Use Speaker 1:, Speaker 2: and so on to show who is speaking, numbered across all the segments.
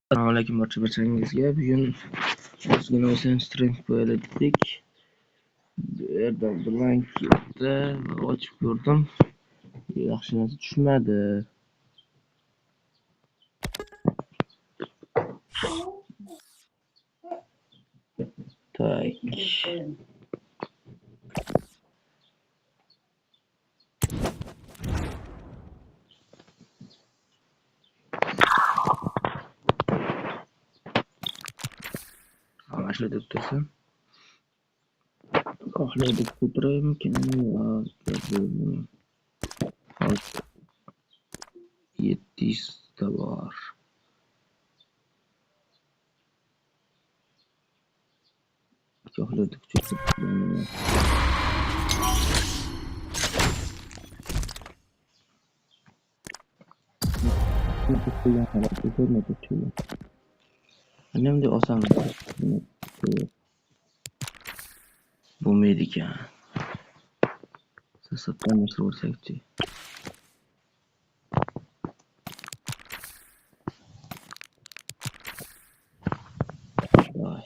Speaker 1: Assalomu alaykum barchangizga. Bugun ozgina o'zim strength qo'yaylik dedik. Bu yerda blanketda ochib ko'rdim. Yaxshi narsa tushmadi. Tak. Ana shu deb tursam. Xohladik ko'piraymikan yo 700 ta bor. Xohladik ko'piraymikan. Annemde olsam bo'lmaydi ekan. Sasatdan nasib bo'lsakchi. Voy.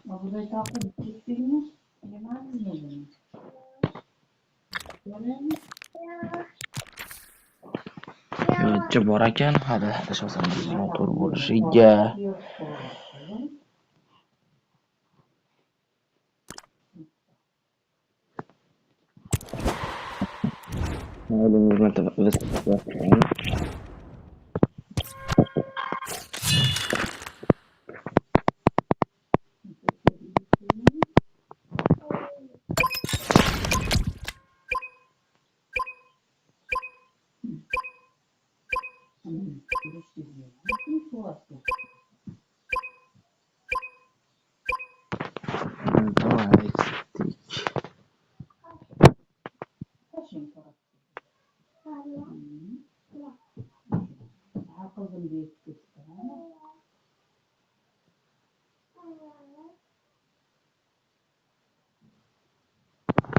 Speaker 2: Burada takip ettiğiniz eleman mı?
Speaker 1: Yo'lchi bor ekan, hali adashmasam motor bo'lishiga.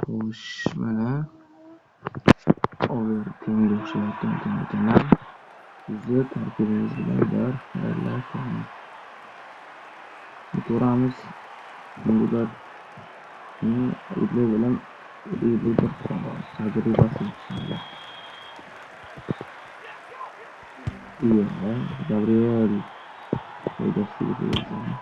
Speaker 1: Xo'sh, mana overtenga o'xshayotgan ekanlar. Sizni tarkibingiz bilan bir xayrlar qilaman. Ko'ramiz. Bunlar bilan tajribasi inshaalloh. Iya, Gabriel. Foydasiga tegadi.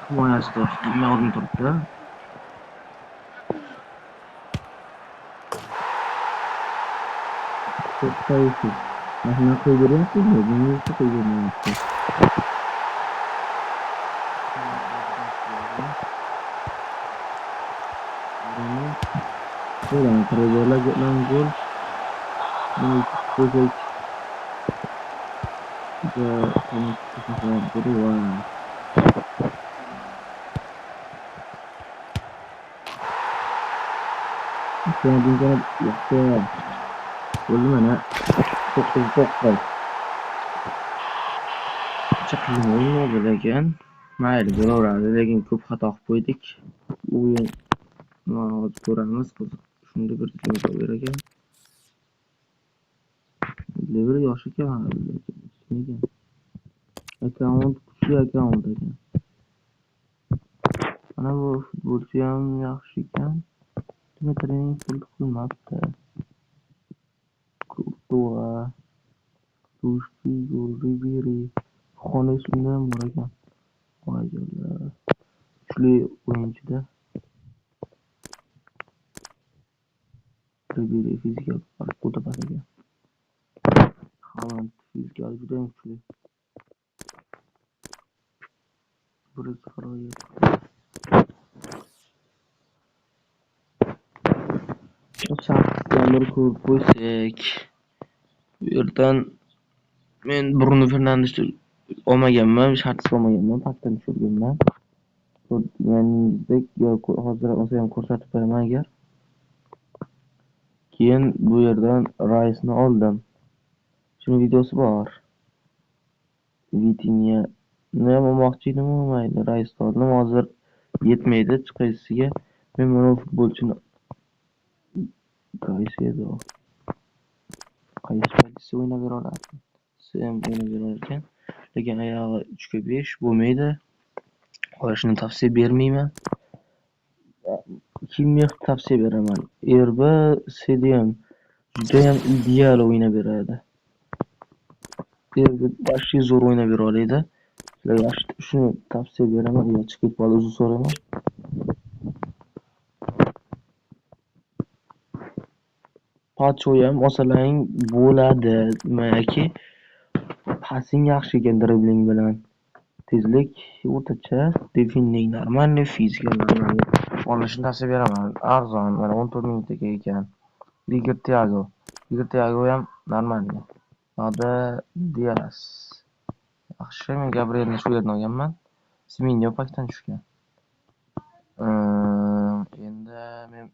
Speaker 1: Himoyasida o'rni turibdi. To'xtaysiz. Mana qo'ydiryapsizmi? Buni qo'ydiryapsiz. Ulan Trezor'la gelen gol. Bunu koyacak. Ya onu tutuyor duruyor. Sen dinle ya. Golü mana çok. Chaqin o'yin oldi lekin mayli bo'laveradi, lekin ko'p xato qilib qo'ydik. O'yin hozir ko'ramiz. Shunda bir javob ekan. Lever yosh ekan, lekin akkaunt kuchli akkaunt ekan. Mana bu futbolchi ham yaxshi ekan. Nima trening qilmabdi. Kurtuva, Tushki, Riberi, Xones undan bor ekan. Voylar. Kuchli o'yinchida. Ribery fizikal o'ta past ekan. Haaland fizikal juda ham kuchli. 147. Shaxslarni ko'rib qo'ysak, bu yerdan men Bruno Fernandesni olmaganman, shartsiz olmaganman, pakdan tushirganman. Ko'rganingizdek, hozir olsa ham ko'rsatib beraman agar. Keyin bu yerdan Rice'ni oldim. Shuni videosi bor. Vitinha nima olmoqchi edim, mayli, Rice oldim. Hozir yetmaydi chiqishiga. Men mana bu futbolchini qaysi edi u? Qaysi pozitsiyada o'ynab bera oladi? Ham o'ynab berar ekan. Lekin oyog'i 3ga 5 bo'lmaydi. Qo'yishni tavsiya bermayman. Kimga tavsiya beraman? Erba Sedem juda ham ideal o'ynab beradi. Erba yaxshi zo'r o'ynab bera oladi. Sizlarga shuni tavsiya beraman. Yo chiqib qoldi, uzr so'rayman. Pacho ham olsalaring bo'ladi. Nimaiki passing yaxshi ekan, dribling bilan. Tezlik o'rtacha, defending normalniy, fizikal normalniy. Olishni tavsiya beraman. Arzon, mana 14 minutga ekan. Liger Thiago ham normalniy. Ada Dias. Yaxshi, men Gabrielni shu yerdan olganman. Semenyo pakdan tushgan. Endi men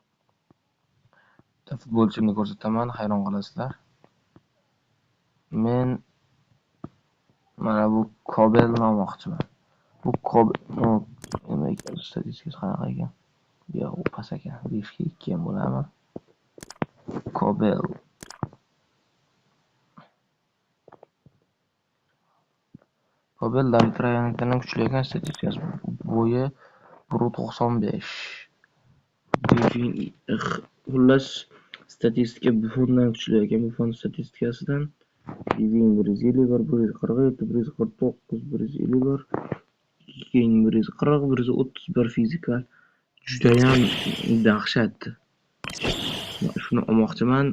Speaker 1: futbolchimni ko'rsataman, hayron qolasizlar. Men mana bu Kobelni olmoqchiman. Bu nima ekan, statistikasi qanaqa ekan? Yo'q, u pas ekan. 5ga 2 ham bo'ladimi? Kobel. David Raya'ningdan kuchli ekan statistikasi. Bo'yi 1.95. Xullas statistika Buffondan kuchli ekan. Buffon statistikasidan Living 150 var, 147, 149, 150 var. Keyin 140, 131 fizikal. Juda ham dahshat. Shuni olmoqchiman.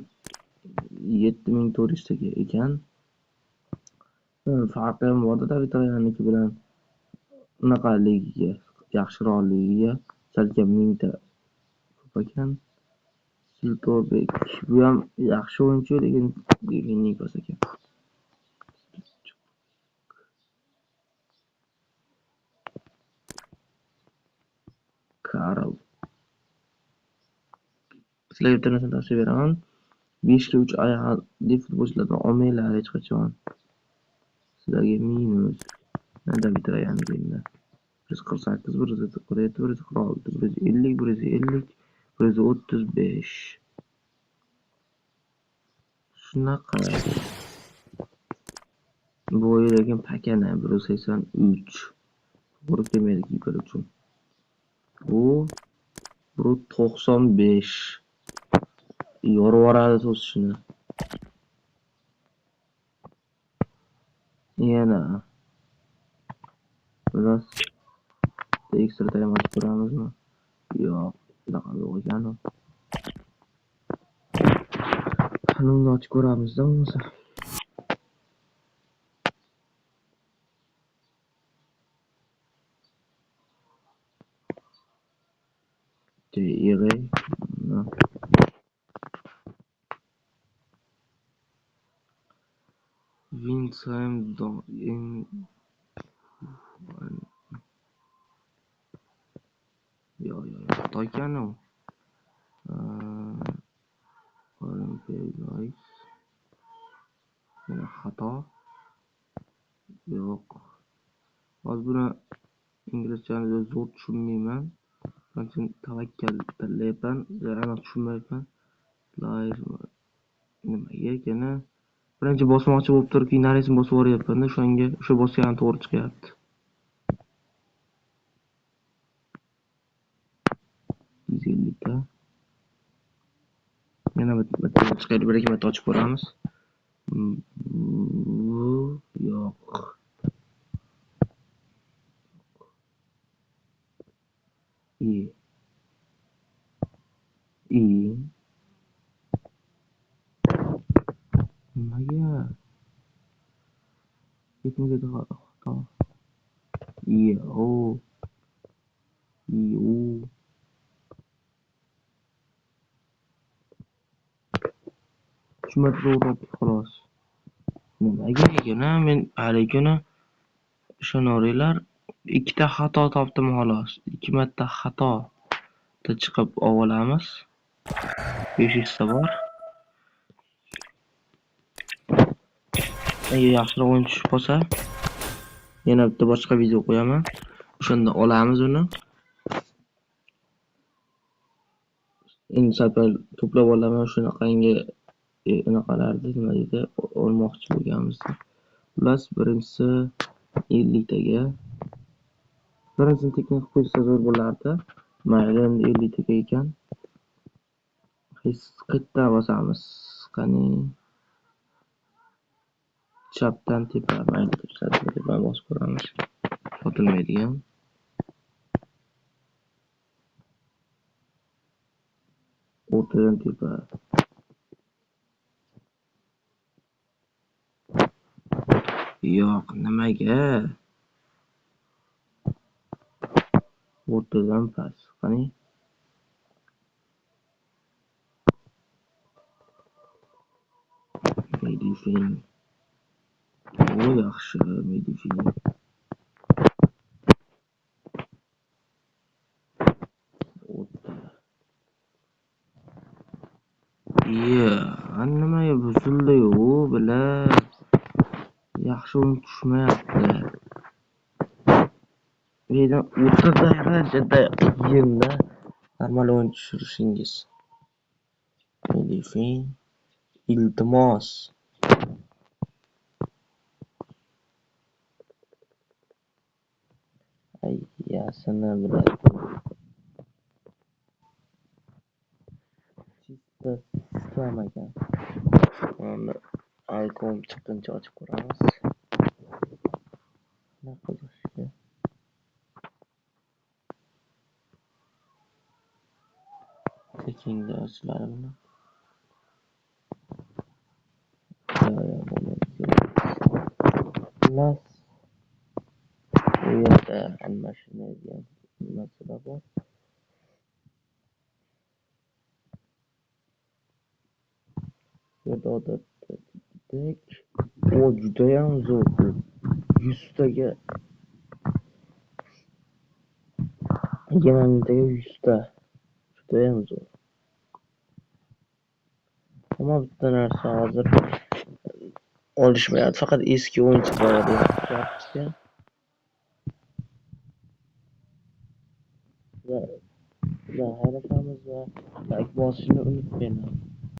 Speaker 1: 7400 ga ekan. Farqi ham bor David Raya'niki bilan. Unaqaligiga, yaxshiroqligiga salkam 1000 ta ko'p ekan. Siltorbek bu ham yaxshi o'yinchi, lekin defending pas ekan. Karl. Sizlarga bitta narsani tavsiya beraman. 5ga 3 oyoqli futbolchilardan olmanglar hech qachon. Sizlarga minus. David Raya'niki 148, 147, 146, 150, 135. Shunaqa. Bu lekin pakana 183. To'g'ri kelmaydi kiper uchun. Bu 195. Yorib yuboradi to'sishni. Yana. Biroz ekstra time ochib ko'ramizmi? Yo'q, bunaqa yo'q ekan. Qanuni ochib ko'ramizda bo'lmasa. Vincent yo'q, xato ekan u. Yana xato. Yo'q. Hozir buni inglizchani zo'r tushunmayman. Lekin tavakkal tanlayapman, aniq tushunmayapman. Nimaga ekani? Birinchi bosmoqchi bo'lib turib, keyin naresini bosib yuboryapman-da, o'sha bosganim to'g'ri chiqyapti. Yuzillikda. Yana bitta chiqadi, bir-ikki marta ochib ko'ramiz. Yo'q. ketmagedi xato. Yo. Yo. Tushunmadim o'rnatdik xolos. Nimaga men haligini ishonaveringlar, ikkita xato topdim xolos. 2 marta xato chiqib olamiz. 5 ta bor. Agar yaxshiroq o'yin tushib qolsa, yana bitta boshqa video qo'yaman. O'shanda olamiz uni. Endi safar to'plab olaman shunaqangi unaqalarni nima deydi, olmoqchi bo'lganmiz. Xullas, birinchisi 50 taga. Birinchisini tekin qilib qo'ysa zo'r bo'lardi. Mayli, endi 50 taga ekan. Hech qayerda bosamiz. Qani chapdan tepa mayli deb bosib ko'ramiz. Sotilmaydigan. O'rtadan tepa. Yo'q, nimaga? O'rtadan past. Qani? Medifin. O yaxshi, Medifin. Nimaga buzildi-yu, bilan yaxshi o'yin tushmayapti. Meni o'rtada darajada yilda normal o'yin tushirishingiz. Medifin. Iltimos. Ay, yasini bilan. Chista sistem ekan. Uni iCom chiqquncha ochib ko'ramiz. Nima qilishga? Tekinga ochlarmi? Xullas, u yerda almashinadigan masala bor. Yerda odatdek, o judayam zo'r. 100 taga 20 minutaga 100 ta. Judayam zo'r. Ammo bitta narsa hozir olishmayapti, faqat eski o'yinchilar deyapti. Va hayrashamiz va like bosishni unutmanglar.